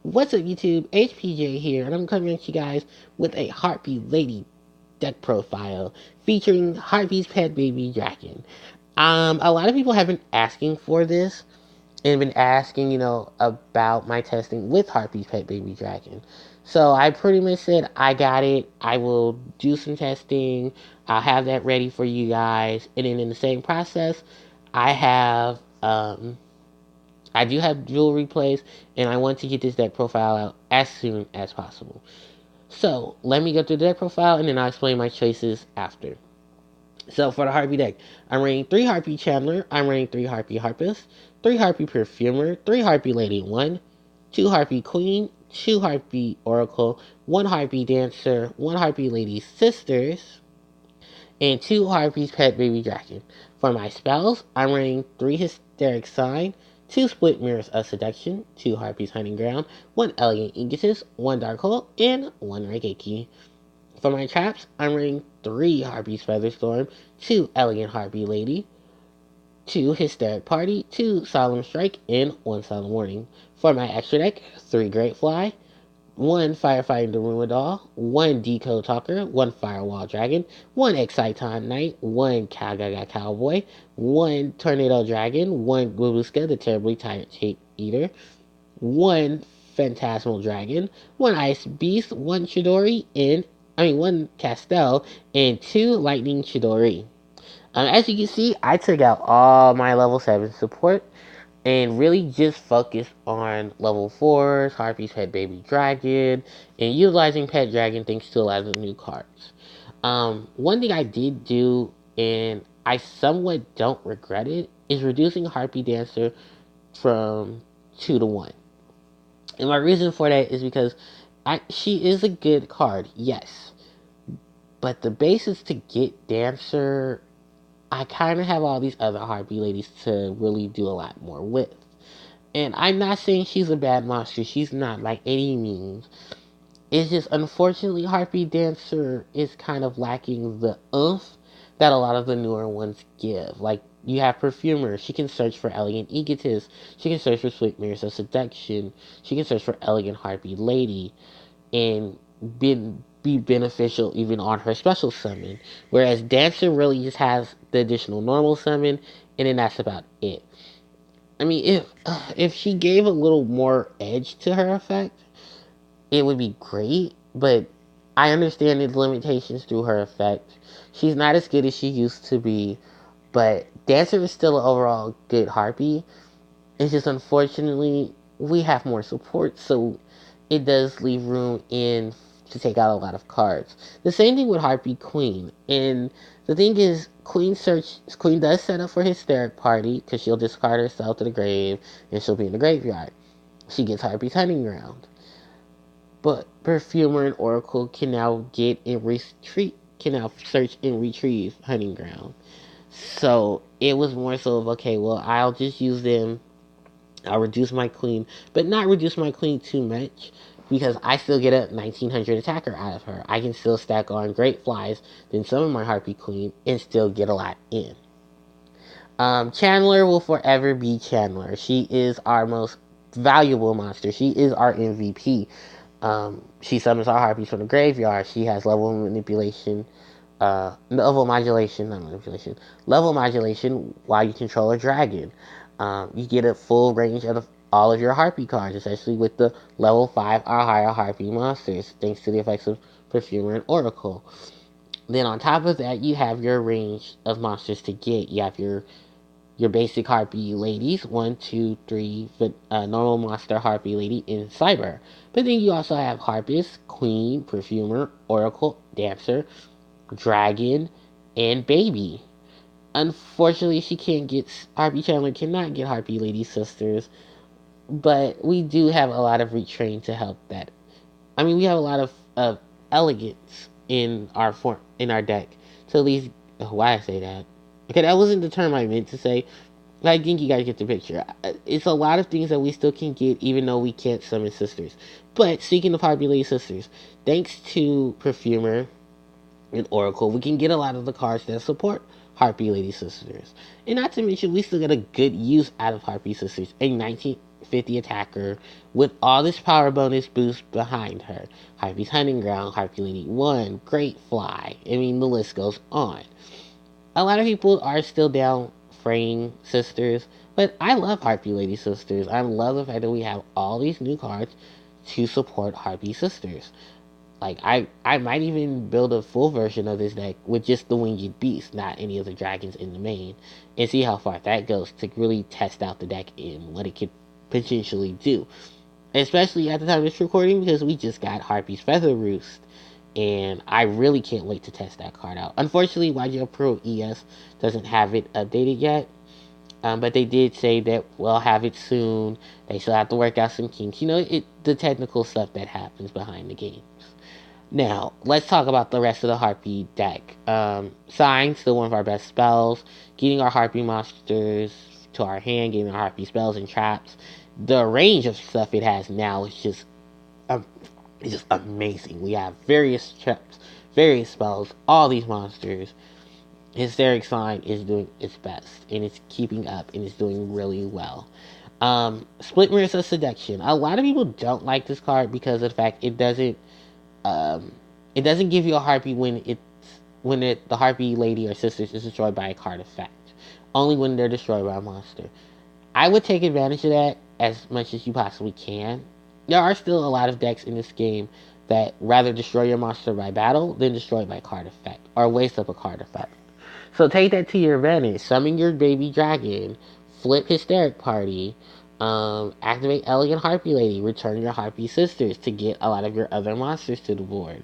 What's up YouTube, HPJ here, and I'm coming at you guys with a Harpie Lady deck profile featuring Harpie's pet baby dragon. A lot of people have been asking for this and been asking, about my testing with Harpie's pet baby dragon. So I pretty much said I got it. I will do some testing. I'll have that ready for you guys, and then in the same process, I have I do have jewelry plays, and I want to get this deck profile out as soon as possible. So, let me go through the deck profile, and then I'll explain my choices after. So, for the Harpie deck, I'm running 3 Harpie Chandler, I'm running 3 Harpie Harpist, 3 Harpie Perfumer, 3 Harpie Lady 1, 2 Harpie Queen, 2 Harpie Oracle, 1 Harpie Dancer, 1 Harpie Lady Sisters, and 2 Harpie's Pet Baby Dragon. For my spells, I'm running 3 Hysteric Sign, 2 Split Mirrors of Seduction, 2 Harpie's Hunting Ground, 1 Elegant Egoist, 1 Dark Hole, and 1 Regeki. For my traps, I'm running 3 Harpie's Featherstorm, 2 Elegant Harpie Lady, 2 Hysteric Party, 2 Solemn Strike, and 1 Solemn Warning. For my extra deck, 3 Great Fly, 1 Firefighting Darumidal, 1 Decode Talker, 1 Firewall Dragon, 1 Exciton Knight, 1 Kagaga Cowboy, 1 Tornado Dragon, 1 Gwibuska, the Terribly Tyrant Eater, 1 Phantasmal Dragon, 1 Ice Beast, 1 Chidori, 1 Castel, and 2 Lightning Chidori. As you can see, I took out all my level 7 support and really just focus on level 4s, Harpie's Pet Baby Dragon, and utilizing Pet Dragon thanks to a lot of the new cards. One thing I did do, and I somewhat don't regret it, is reducing Harpie Dancer from 2 to 1. And my reason for that is because she is a good card, yes. But the basis to get Dancer, I kind of have all these other Harpie ladies to really do a lot more with. And I'm not saying she's a bad monster. She's not by any means. It's just unfortunately Harpie Dancer is kind of lacking the oomph that a lot of the newer ones give. Like you have Perfumer, she can search for Elegant Egotist, she can search for Sweet Mirrors of Seduction, she can search for Elegant Harpie Lady, and be beneficial even on her special summon. Whereas Dancer really just has the additional normal summon, and then that's about it. I mean, if she gave a little more edge to her effect, it would be great. But I understand the limitations through her effect. She's not as good as she used to be, but Dancer is still an overall good Harpie. It's just unfortunately we have more support, so it does leave room in to take out a lot of cards. The same thing with Harpie Queen. And the thing is, Queen does set up for Hysteric Party because she'll discard herself to the grave and she'll be in the graveyard. She gets Harpie's Hunting Ground. But Perfumer and Oracle can now get and retreat, can now search and retrieve Hunting Ground. So it was more so of, okay, well, I'll just use them. I'll reduce my queen, but not reduce my queen too much because I still get a 1900 attacker out of her. I can still stack on great flies, then summon my Harpie Queen, and still get a lot in. Chandler will forever be Chandler. She is our most valuable monster. She is our MVP. She summons our Harpies from the graveyard. She has level manipulation, level modulation, not manipulation, level modulation while you control a dragon. You get a full range of all of your Harpie cards, especially with the level 5 or higher Harpie monsters, thanks to the effects of Perfumer and Oracle. Then on top of that, you have your range of monsters to get. You have your basic Harpie ladies, 1, 2, 3, normal monster Harpie lady in Cyber. But then you also have Harpist, Queen, Perfumer, Oracle, Dancer, Dragon, and Baby. Unfortunately, she can't get Harpie Chandler cannot get Harpie Lady Sisters, but we do have a lot of retrain to help that. I mean, we have a lot of elegance in our deck to at least. Oh, why I say that? Okay, that wasn't the term I meant to say. I think you guys get the picture. It's a lot of things that we still can get, even though we can't summon sisters. But speaking of Harpie Lady Sisters, thanks to Perfumer and Oracle, we can get a lot of the cards that support Harpie Lady Sisters. And not to mention, we still get a good use out of Harpie Sisters. 50 attacker with all this power bonus boost behind her. Harpie's Hunting Ground, Harpie Lady 1, Great Fly. I mean, the list goes on. A lot of people are still down Fraying Sisters, but I love Harpie Lady Sisters. I love the fact that we have all these new cards to support Harpie Sisters. Like I might even build a full version of this deck with just the Winged Beast, not any of the dragons in the main, and see how far that goes to really test out the deck and what it could potentially do. Especially at the time of this recording because we just got Harpie's Feather Roost, and I really can't wait to test that card out. Unfortunately, YGL Pro ES doesn't have it updated yet, but they did say that we'll have it soon. They still have to work out some kinks. The technical stuff that happens behind the games. Now, let's talk about the rest of the Harpie deck. Sign, still one of our best spells. Getting our Harpie monsters to our hand, getting our Harpie spells and traps. The range of stuff it has now is um, just amazing. We have various traps, various spells, all these monsters. Hysteric Sign is doing its best, and it's keeping up, and it's doing really well. Split Mirrors of Seduction. A lot of people don't like this card because of the fact um, it doesn't give you a Harpie the Harpie Lady or Sisters is destroyed by a card effect. Only when they're destroyed by a monster. I would take advantage of that as much as you possibly can. There are still a lot of decks in this game that rather destroy your monster by battle than destroy it by card effect, or waste up a card effect. So take that to your advantage. Summon your baby dragon, flip Hysteric Party, activate Elegant Harpie Lady, return your Harpie Sisters to get a lot of your other monsters to the board.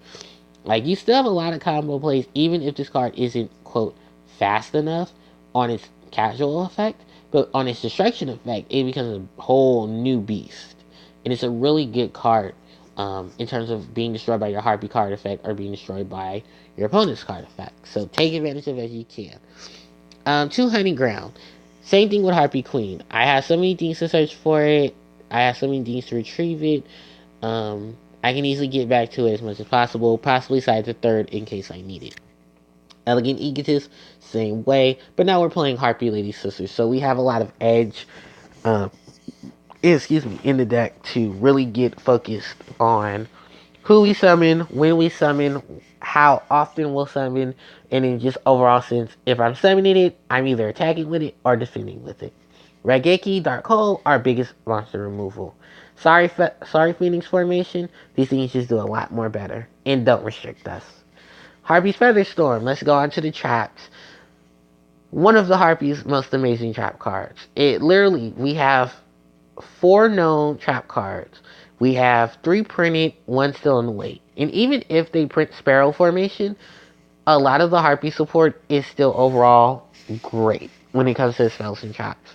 Like, you still have a lot of combo plays, even if this card isn't, quote, fast enough on its casual effect, but on its destruction effect, it becomes a whole new beast. And it's a really good card in terms of being destroyed by your Harpie card effect or being destroyed by your opponent's card effect. So take advantage of it as you can. Two Hunting Ground. Same thing with Harpie Queen. I have so many things to search for it. I have so many things to retrieve it. I can easily get back to it as much as possible, possibly side to third in case I need it. Elegant Egotist, same way. But now we're playing Harpie Lady Sisters, so we have a lot of edge, um, in the deck to really get focused on who we summon, when we summon, how often we'll summon, and in just overall sense, if I'm summoning it, I'm either attacking with it or defending with it. Raigeki, Dark Hole, our biggest monster removal. Sorry Phoenix Formation, these things just do a lot more better, and don't restrict us. Harpie's Featherstorm, let's go on to the traps. One of the Harpie's most amazing trap cards. We have 4 known trap cards. We have 3 printed, 1 still in the wait. And even if they print Sparrow Formation, a lot of the Harpie support is still overall great when it comes to spells and traps.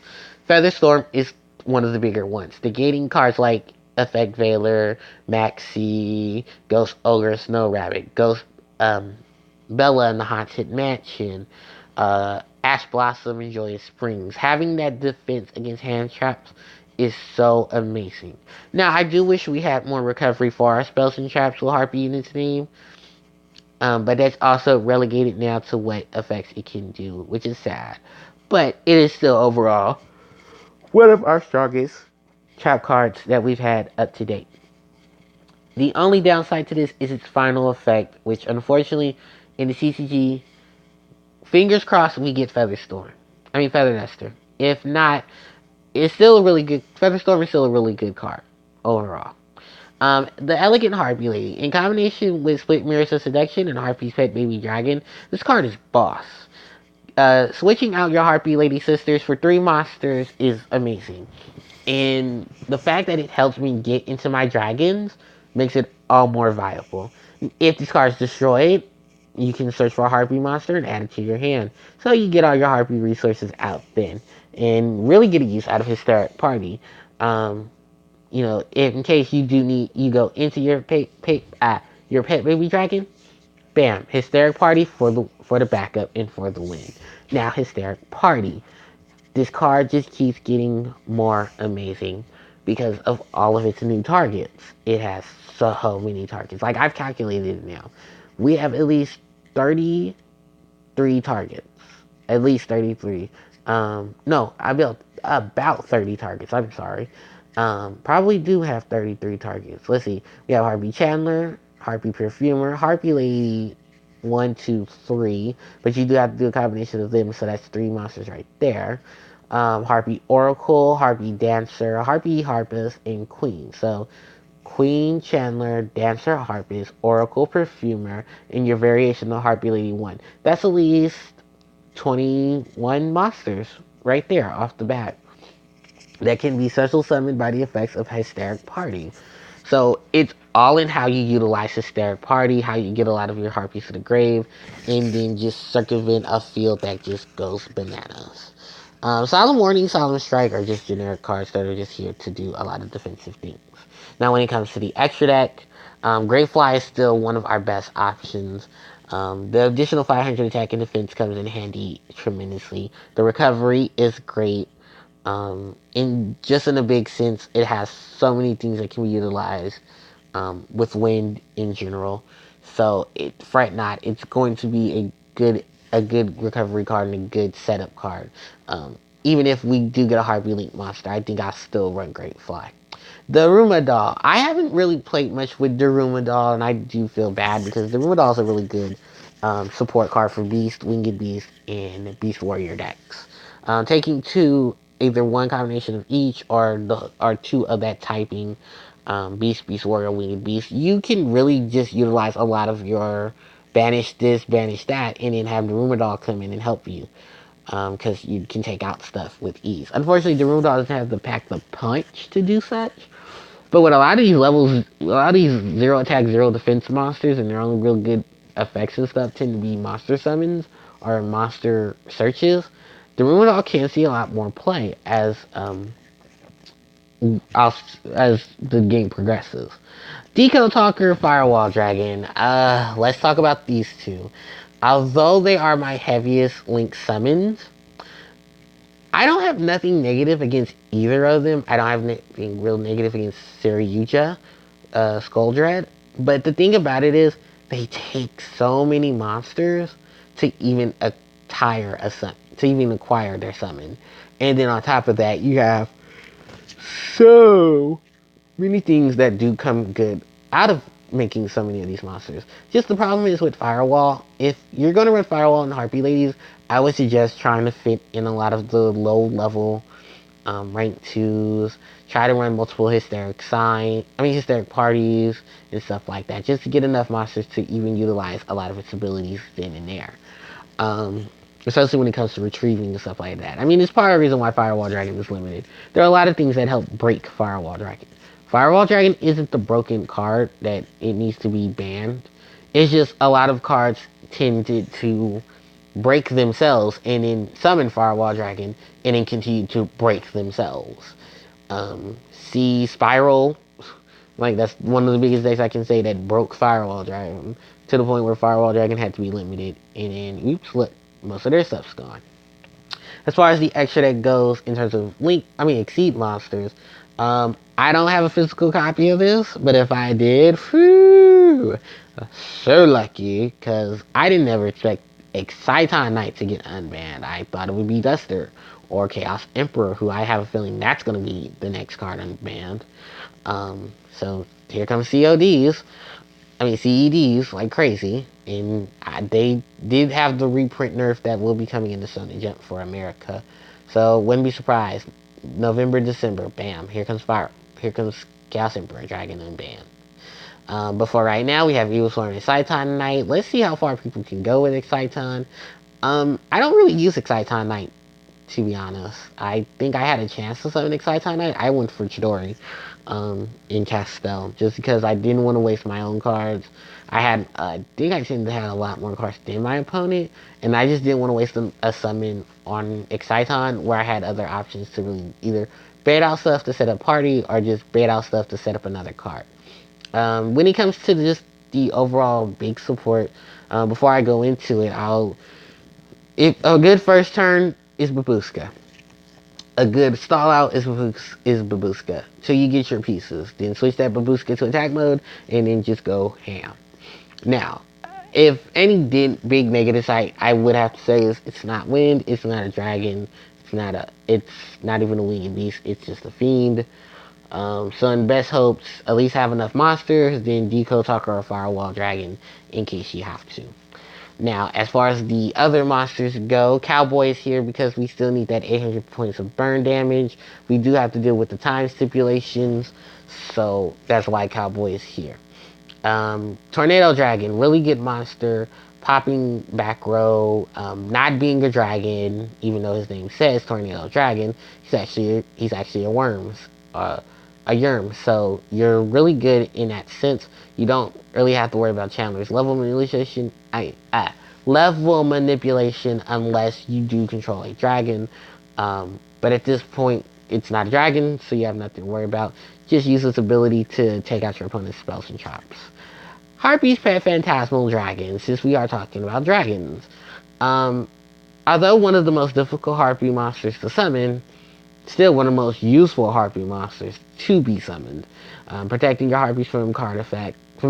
Featherstorm is one of the bigger ones. Negating cards like Effect Veiler, Maxi, Ghost Ogre, Snow Rabbit, Ghost Bella in the Haunted Mansion, Ash Blossom and Joyous Springs. Having that defense against hand traps is so amazing. Now, I do wish we had more recovery for our spells and traps with Harpie in its name. But that's also relegated now to what effects it can do, which is sad. But it is still overall one of our strongest trap cards that we've had up to date. The only downside to this is its final effect, which unfortunately in the CCG, fingers crossed we get Feather Duster. If not, it's still a really good. Featherstorm is still a really good card overall. The Elegant Harpie Lady. In combination with Split Mirrors of Seduction and Harpie's Pet Baby Dragon, this card is boss. Switching out your Harpie Lady Sisters for 3 monsters is amazing. And the fact that it helps me get into my dragons makes it all more viable. If this card is destroyed, you can search for a Harpie monster and add it to your hand. So you get all your Harpie resources out then. And really get a use out of Hysteric Party. If in case you go into your pet baby dragon, bam, Hysteric Party for the backup and for the win. Now Hysteric Party, this card just keeps getting more amazing because of all of its new targets. It has so many targets. Like, I've calculated it now. We have at least 33 targets. At least 33. No, I built about 30 targets. I'm sorry. Probably do have 33 targets. Let's see. We have Harpie Chandler, Harpie Perfumer, Harpie Lady, 1, 2, 3. But you do have to do a combination of them, so that's 3 monsters right there. Harpie Oracle, Harpie Dancer, Harpie Harpist, and Queen. So Queen, Chandler, Dancer, Harpist, Oracle, Perfumer, and your variation of Harpie Lady 1. That's at least 21 monsters right there off the bat that can be special summoned by the effects of Hysteric Party. So it's all in how you utilize Hysteric Party, how you get a lot of your Harpies to the grave, and then just circumvent a field that just goes bananas. Solemn Warning, Solemn Strike are just generic cards that are just here to do a lot of defensive things. Now, when it comes to the extra deck, Great Fly is still one of our best options. The additional 500 attack and defense comes in handy tremendously. The recovery is great. In a big sense, it has so many things that can be utilized with wind in general. So fret not, it's going to be a good recovery card and a good setup card. Even if we do get a Harpy Link monster, I think I'll still run Great Fly. The Daruma Doll. I haven't really played much with the Daruma Doll, and I do feel bad because the Daruma Doll is a really good support card for Beast, Winged Beast, and Beast Warrior decks. Taking two, either one combination of each or two of that typing, Beast, Beast Warrior, Winged Beast, you can really just utilize a lot of your banish this, banish that, and then have the Daruma Doll come in and help you. Because you can take out stuff with ease. Unfortunately, the Daruma Doll doesn't have the pack the punch to do such. But with a lot of these levels, a lot of these zero attack, zero defense monsters, and their only real good effects and stuff tend to be monster summons or monster searches. The Ruinal can see a lot more play as the game progresses. Deco Talker, Firewall Dragon. Let's talk about these two. Although they are my heaviest link summons, I don't have nothing negative against either of them. I don't have anything real negative against Saryuja, Skull Dread. But the thing about it is, they take so many monsters to even to even acquire their summon. And then on top of that, you have so many things that do come good out of making so many of these monsters. Just the problem is with Firewall. If you're going to run Firewall and Harpy Ladies, I would suggest trying to fit in a lot of the low level rank 2s. Try to run multiple hysteric parties and stuff like that, just to get enough monsters to even utilize a lot of its abilities then and there. Especially when it comes to retrieving and stuff like that. I mean, it's part of the reason why Firewall Dragon is limited. There are a lot of things that help break Firewall Dragon. Firewall Dragon isn't the broken card that it needs to be banned. It's just a lot of cards tended to break themselves and then summon Firewall Dragon and then continue to break themselves. See Spiral, like that's one of the biggest decks I can say that broke Firewall Dragon to the point where Firewall Dragon had to be limited, and then oops, look, most of their stuff's gone. As far as the extra that goes in terms of Exceed monsters, I don't have a physical copy of this, but if I did, whew, so lucky, because I didn't ever expect Exciton Knight to get unbanned. I thought it would be Duster or Chaos Emperor, who I have a feeling that's going to be the next card unbanned. So here comes CEDs like crazy, and they did have the reprint nerf that will be coming in the Shonen Jump for America. So wouldn't be surprised. November, December, bam, here comes Chaos Emperor Dragon unbanned. But for right now, we have Evil Swarm and Exciton Knight. Let's see how far people can go with Exciton. I don't really use Exciton Knight, to be honest. I think I had a chance to summon Exciton Knight. I went for Chidori in Castel, just because I didn't want to waste my own cards. I think I tend to have a lot more cards than my opponent, and I just didn't want to waste a summon on Exciton, where I had other options to really either bait out stuff to set up party, or just bait out stuff to set up another card. When it comes to just the overall big support, before I go into it, if a good first turn is Babushka. A good stall out is Babushka. So you get your pieces. Then switch that Babushka to attack mode, and then just go ham. Now, if any big negative site, I would have to say is it's not wind, it's not a dragon, it's not even a winged beast, it's just a fiend. So in best hopes, at least have enough monsters, then Decode Talker or Firewall Dragon in case you have to. Now, as far as the other monsters go, Cowboy is here because we still need that 800 points of burn damage. We do have to deal with the time stipulations, so that's why Cowboy is here. Tornado Dragon, really good monster. Popping back row, not being a dragon, even though his name says Tornado Dragon. He's actually a a Yerm. So you're really good in that sense. You don't really have to worry about Chandler's level manipulation unless you do control a dragon. But at this point, it's not a dragon, so you have nothing to worry about. Just use its ability to take out your opponent's spells and traps. Harpie's Pet Phantasmal Dragon, since we are talking about dragons. Um, Although one of the most difficult Harpie monsters to summon, still one of the most useful Harpie monsters to be summoned. Protecting your Harpies from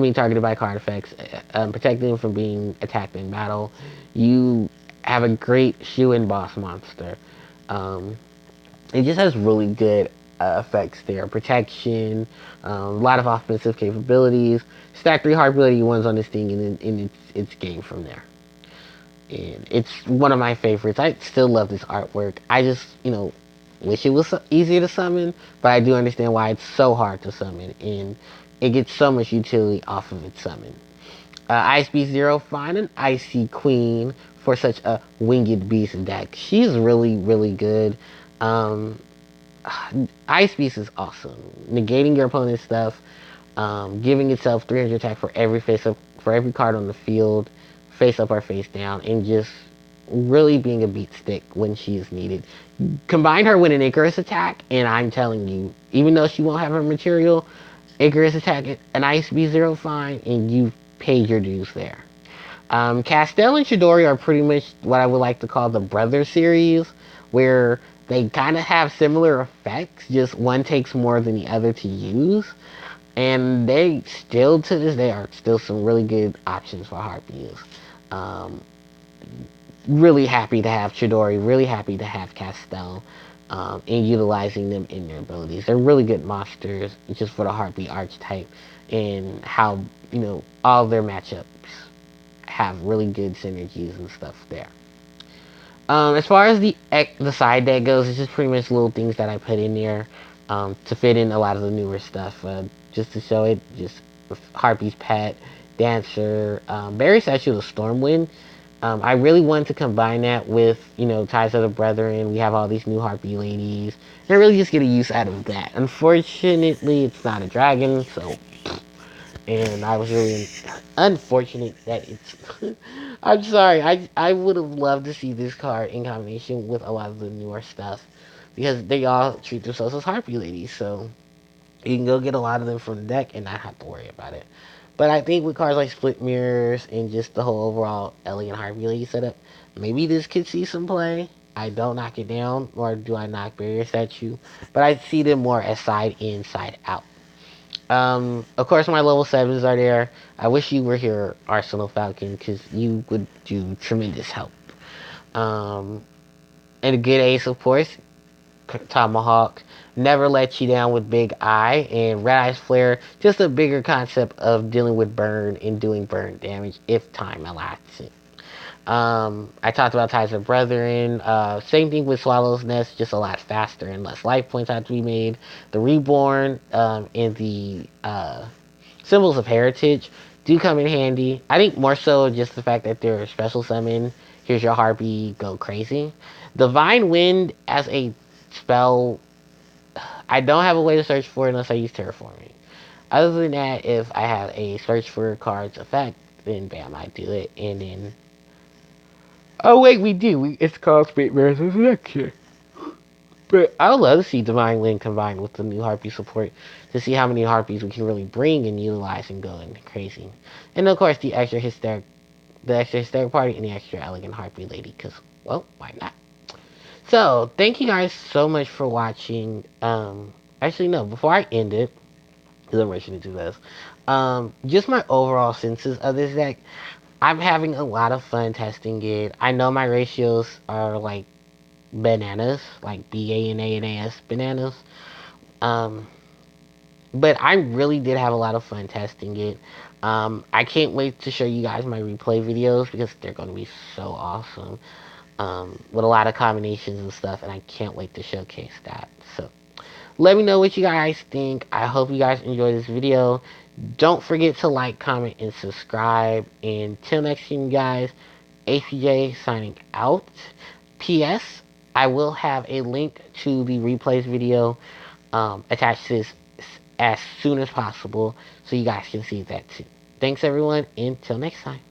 being targeted by card effects, protecting them from being attacked in battle. You have a great shoe-in boss monster. Um, it just has really good effects there. Protection, a lot of offensive capabilities. Stack 3 Harpie Lady ones on this thing, and it's game from there. And it's one of my favorites. I still love this artwork. I just, wish it was easier to summon, but I do understand why it's so hard to summon, and it gets so much utility off of its summon. Ice Beast Zero, find an Icy Queen for such a winged beast deck. She's really, really good. Um, Ice Beast is awesome. Negating your opponent's stuff, giving itself 300 attack for every card on the field, face up or face down, and just really being a beat stick when she is needed. Combine her with an Icarus attack, and I'm telling you, even though she won't have her material, Icarus attack an Ice Beast Zero fine, and you've paid your dues there. Castell and Chidori are pretty much what I would like to call the brother series, where they kind of have similar effects, just one takes more than the other to use. And they still, to this day, are still some really good options for Harpies. Um, really happy to have Chidori, really happy to have Castell, and utilizing them in their abilities. They're really good monsters, just for the Harpie archetype, and how, all their matchups have really good synergies and stuff there. As far as the side deck goes, it's just pretty much little things that I put in there to fit in a lot of the newer stuff, just to show it. Just Harpie's Pet, Dancer, Barry Statue of Stormwind. I really wanted to combine that with, Ties of the Brethren. We have all these new Harpie ladies, and I really just get a use out of that. Unfortunately, it's not a dragon, so, and I was really unfortunate that it's. I'm sorry. I would have loved to see this card in combination with a lot of the newer stuff, because they all treat themselves as Harpie ladies. So you can go get a lot of them from the deck and not have to worry about it. But I think with cards like Split Mirrors and just the whole overall elegant Harpie lady setup, maybe this could see some play. I don't knock it down, nor do I knock Barrier Statue, but I see them more as side in, side out. Of course, my level 7s are there. I wish you were here, Arsenal Falcon, because you would do tremendous help. Um, and a good ace, of course, Tomahawk. Never let you down with Big Eye. And Red Eyes Flare, just a bigger concept of dealing with burn and doing burn damage if time allows it. I talked about Ties of Brethren. Same thing with Swallow's Nest, just a lot faster and less life points have to be made. The Reborn and the Symbols of Heritage do come in handy. I think more so just the fact that they're a special summon. Here's your Harpie, go crazy. Divine Wind as a spell, I don't have a way to search for it unless I use Terraforming. Other than that, if I have a search for cards effect, then bam, I do it, and then oh wait, we do. It's called Spit Mirrors Resurrection. But I would love to see Divine Wind combined with the new Harpie support to see how many Harpies we can really bring and utilize and go into crazy. And of course the extra hysteric party and the extra elegant Harpie lady, because well, why not? So thank you guys so much for watching. Actually no, before I end it, because I'm rushing to do this. Just my overall senses of this deck. I'm having a lot of fun testing it. I know my ratios are like bananas, like BANA and AS bananas. Um, But I really did have a lot of fun testing it. I can't wait to show you guys my replay videos because they're going to be so awesome, with a lot of combinations and stuff, and I can't wait to showcase that. So let me know what you guys think. I hope you guys enjoyed this video. Don't forget to like, comment, and subscribe. And till next time, guys, APJ signing out. PS, I will have a link to the replays video attached to this as soon as possible so you guys can see that too. Thanks, everyone. Until next time.